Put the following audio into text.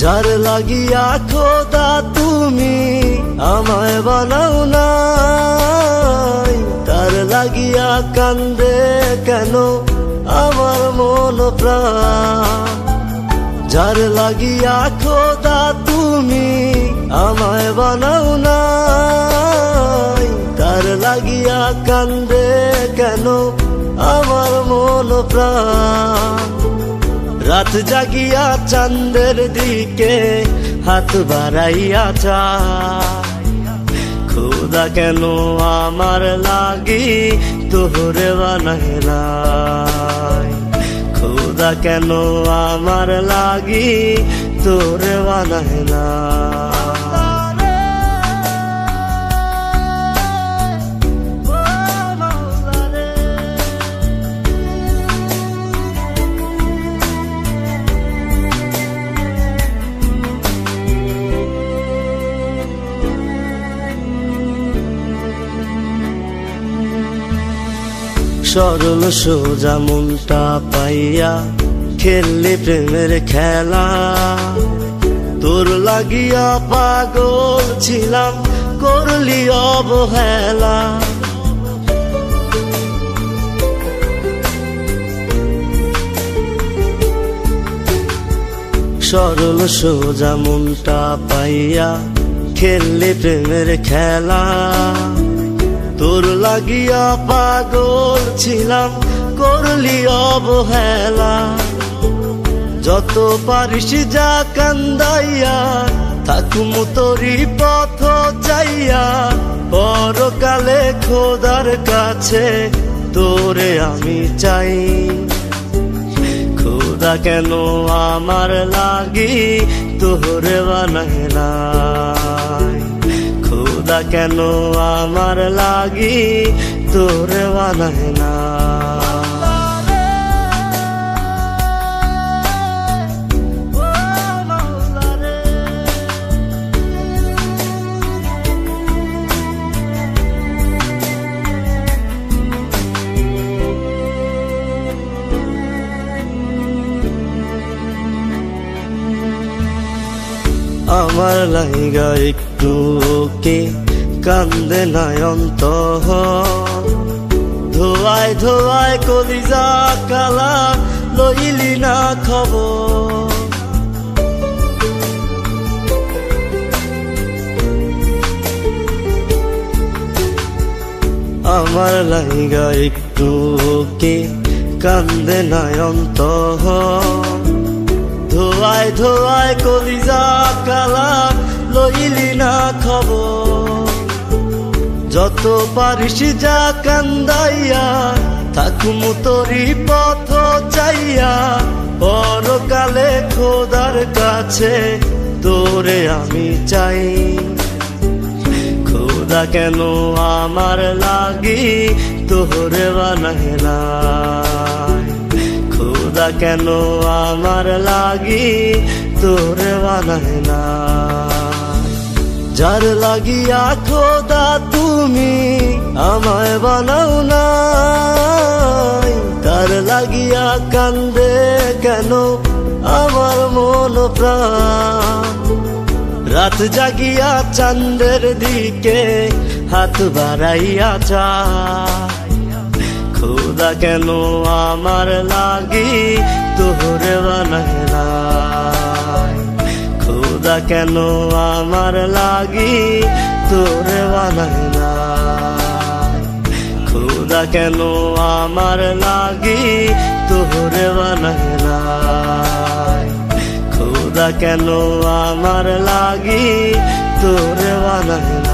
যার লাগিয়া খোদা তুমি আমায় বানাও নাই, তার লাগিয়া কান্দে কেন আমার মন প্রাণ। যার লাগিয়া খোদা তুমি আমায় বানাও নাই, তার লাগিয়া কান্দে কেন আমার মন প্রাণ। রাত জাগিয়া চাঁদের দিকে হাত বাড়াইয়া চায়, খোদা কেন আমার লাগি তোরে বানায় নাই, খোদা কেন আমার লাগি তোরে বানায় নাই। সরল সোজা মনটা পাইয়া খেললে প্রেমের খেলা, তোর লাগিয়া পাগল ছিলাম করলি অবহেলা। সরল সোজা মনটা পাইয়া খেললে প্রেমের খেলা, তোর লাগিয়া পাগল ছিলাম করলি অবহেলা। যত পারিস যা কান্দাইয়া থাকুম তোরি পথ চাইয়া, পরকালে খোদার কাছে তোরে আমি চাই। খোদা কেন আমার লাগি তোরে বানায় নাই, খোদা কেন আমার লাগি তোরে বানায় নাই। আমার লাইগা একটু কে কান্দে নয়ন্ত, ধোয়ায় ধোয়ায় কলিজা কালা লইলি না খবর। আমার লাইগা একটু কে কান্দে নয়ন্ত, ধোয়ায় ধোয়ায় কলিজা কালা লইলি না খবর। যত পারিস যা কান্দাইয়া থাকুম তোরি পথ চাইয়া, পরকালে খোদার কাছে তোরে আমি চাই। খোদা কেন আমার লাগি তোরে বানায় নাই, খোদা কেন আমার লাগি তোরে বানায় নাই। যার লাগিয়া খোদা তুমি আমায় বানাও নাই, তার লাগিয়া কান্দে কেন আমার মন প্রাণ। রাত জাগিয়া চাঁদের দিকে হাত বাড়াইয়া চায়, খোদা কেন আমার লাগি তোরে বানায় নাই, খোদা কেন আমার লাগি তোরে বানায় নাই, খোদা কেন আমার লাগি তোরে বানায় নাই, খোদা কেন আমার লাগি তোরে বানায় নাই।